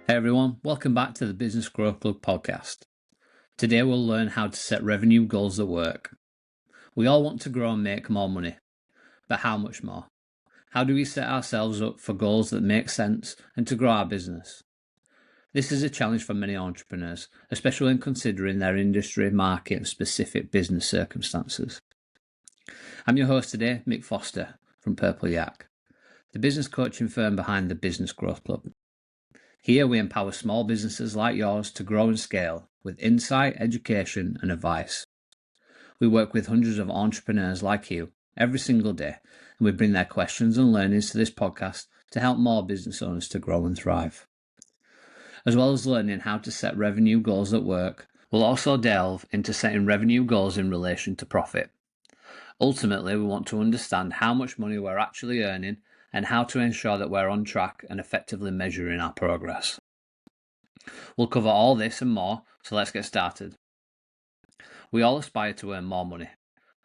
Hey everyone, welcome back to the Business Growth Club podcast. Today we'll learn how to set revenue goals that work. We all want to grow and make more money, but how much more? How do we set ourselves up for goals that make sense and to grow our business? This is a challenge for many entrepreneurs, especially when considering their industry, market, and specific business circumstances. I'm your host today, Mick Foster from Purple Yak, the business coaching firm behind the Business Growth Club. Here we empower small businesses like yours to grow and scale with insight, education, and advice. We work with hundreds of entrepreneurs like you every single day, and we bring their questions and learnings to this podcast to help more business owners to grow and thrive. As well as learning how to set revenue goals that work, we'll also delve into setting revenue goals in relation to profit. Ultimately, we want to understand how much money we're actually earning and how to ensure that we're on track and effectively measuring our progress. We'll cover all this and more, so let's get started. We all aspire to earn more money.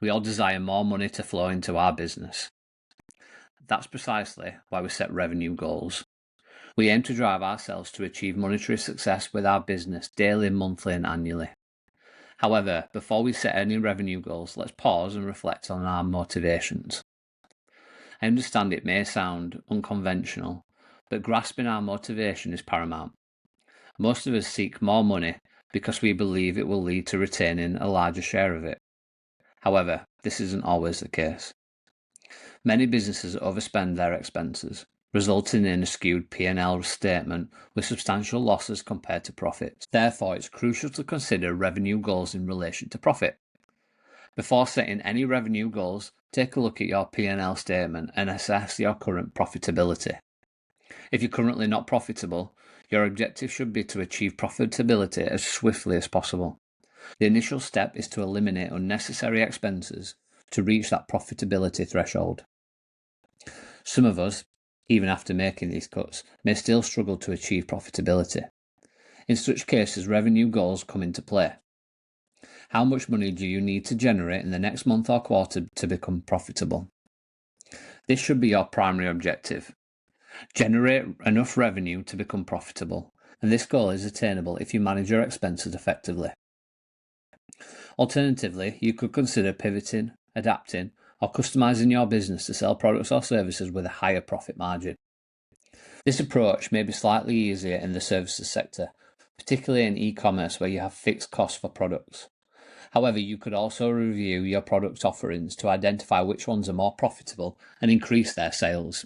We all desire more money to flow into our business. That's precisely why we set revenue goals. We aim to drive ourselves to achieve monetary success with our business daily, monthly, and annually. However, before we set any revenue goals, let's pause and reflect on our motivations. I understand it may sound unconventional, but grasping our motivation is paramount. Most of us seek more money because we believe it will lead to retaining a larger share of it. However, this isn't always the case. Many businesses overspend their expenses, resulting in a skewed P&L statement with substantial losses compared to profits. Therefore, it's crucial to consider revenue goals in relation to profit. Before setting any revenue goals, take a look at your P&L statement and assess your current profitability. If you're currently not profitable, your objective should be to achieve profitability as swiftly as possible. The initial step is to eliminate unnecessary expenses to reach that profitability threshold. Some of us, even after making these cuts, may still struggle to achieve profitability. In such cases, revenue goals come into play. How much money do you need to generate in the next month or quarter to become profitable? This should be your primary objective. Generate enough revenue to become profitable, and this goal is attainable if you manage your expenses effectively. Alternatively, you could consider pivoting, adapting, or customizing your business to sell products or services with a higher profit margin. This approach may be slightly easier in the services sector, particularly in e-commerce where you have fixed costs for products. However, you could also review your product offerings to identify which ones are more profitable and increase their sales.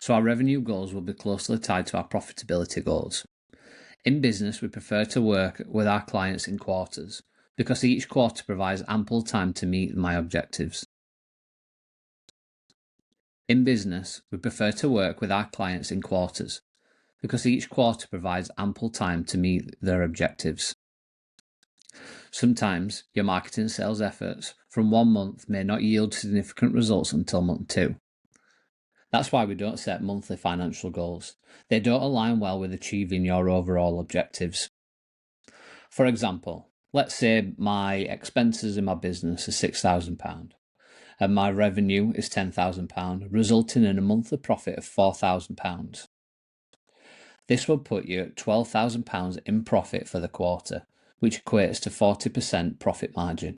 So our revenue goals will be closely tied to our profitability goals. In business, we prefer to work with our clients in quarters because each quarter provides ample time to meet my objectives. In business, we prefer to work with our clients in quarters because each quarter provides ample time to meet their objectives. Sometimes your marketing and sales efforts from 1 month may not yield significant results until month 2. That's why we don't set monthly financial goals. They don't align well with achieving your overall objectives. For example, let's say my expenses in my business are £6,000 and my revenue is £10,000, resulting in a monthly profit of £4,000. This will put you at £12,000 in profit for the quarter, which equates to 40% profit margin.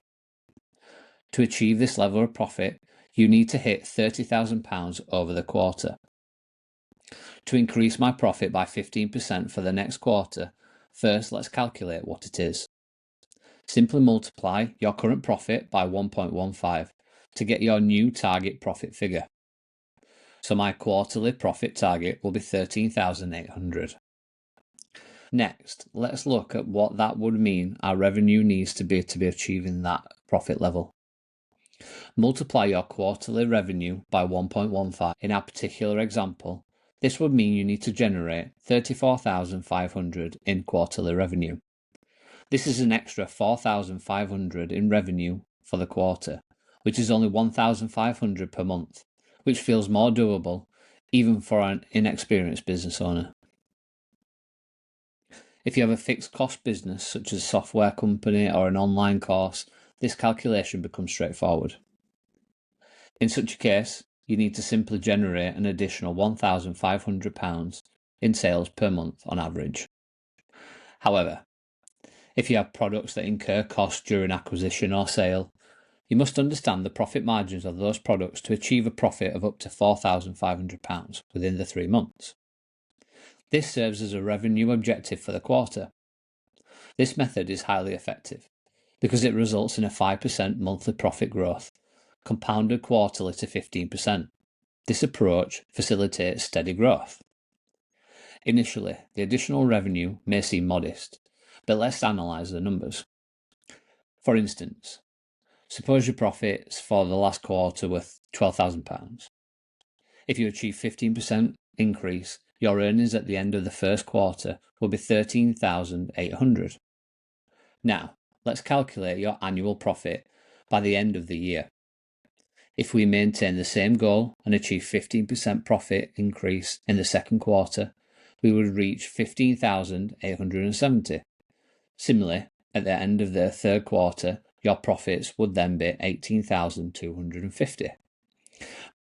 To achieve this level of profit, you need to hit £30,000 over the quarter. To increase my profit by 15% for the next quarter, first let's calculate what it is. Simply multiply your current profit by 1.15 to get your new target profit figure. So my quarterly profit target will be $13,800. Next, let's look at what that would mean our revenue needs to be achieving that profit level. Multiply your quarterly revenue by 1.15. In our particular example, this would mean you need to generate $34,500 in quarterly revenue. This is an extra $4,500 in revenue for the quarter, which is only $1,500 per month, which feels more doable even for an inexperienced business owner. If you have a fixed cost business such as a software company or an online course, this calculation becomes straightforward. In such a case, you need to simply generate an additional £1,500 in sales per month on average. However, if you have products that incur costs during acquisition or sale, you must understand the profit margins of those products to achieve a profit of up to £4,500 within the 3 months. This serves as a revenue objective for the quarter. This method is highly effective because it results in a 5% monthly profit growth, compounded quarterly to 15%. This approach facilitates steady growth. Initially, the additional revenue may seem modest, but let's analyse the numbers. For instance, suppose your profits for the last quarter were £12,000. If you achieve 15% increase, your earnings at the end of the first quarter will be £13,800. Now, let's calculate your annual profit by the end of the year. If we maintain the same goal and achieve 15% profit increase in the second quarter, we would reach 15,870. Similarly, at the end of the third quarter, your profits would then be 18,250.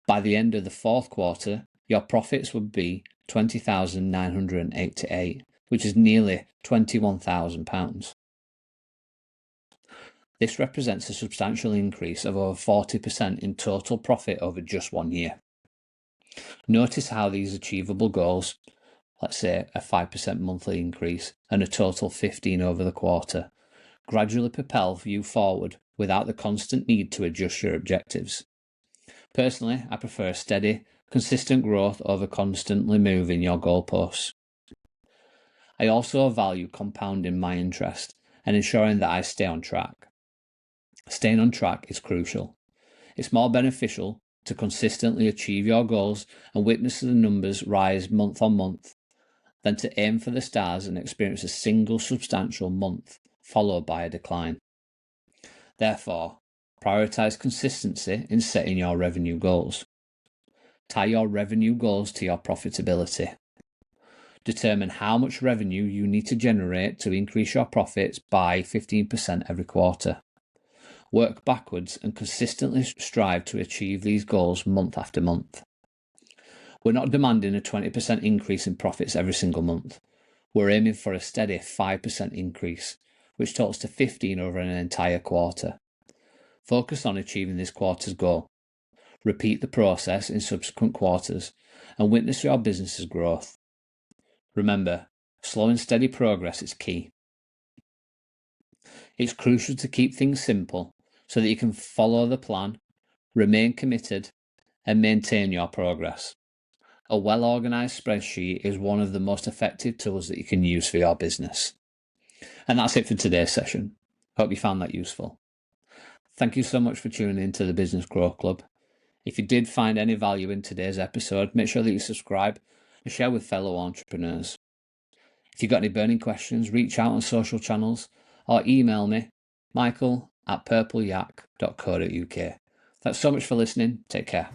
By the end of the fourth quarter, your profits would be 20,988, which is nearly £21,000. This represents a substantial increase of over 40% in total profit over just 1 year. Notice how these achievable goals, let's say a 5% monthly increase and a total 15 over the quarter, gradually propel you forward without the constant need to adjust your objectives. Personally, I prefer steady, consistent growth over constantly moving your goalposts. I also value compounding my interest and ensuring that I stay on track. Staying on track is crucial. It's more beneficial to consistently achieve your goals and witness the numbers rise month on month than to aim for the stars and experience a single substantial month followed by a decline. Therefore, prioritize consistency in setting your revenue goals. Tie your revenue goals to your profitability. Determine how much revenue you need to generate to increase your profits by 15% every quarter. Work backwards and consistently strive to achieve these goals month after month. We're not demanding a 20% increase in profits every single month. We're aiming for a steady 5% increase, which totals to 15 over an entire quarter. Focus on achieving this quarter's goal. Repeat the process in subsequent quarters and witness your business's growth. Remember, slow and steady progress is key. It's crucial to keep things simple so that you can follow the plan, remain committed, and maintain your progress. A well-organised spreadsheet is one of the most effective tools that you can use for your business. And that's it for today's session. Hope you found that useful. Thank you so much for tuning in to the Business Growth Club. If you did find any value in today's episode, make sure that you subscribe and share with fellow entrepreneurs. If you've got any burning questions, reach out on social channels or email me, michael@purpleyak.co.uk. Thanks so much for listening. Take care.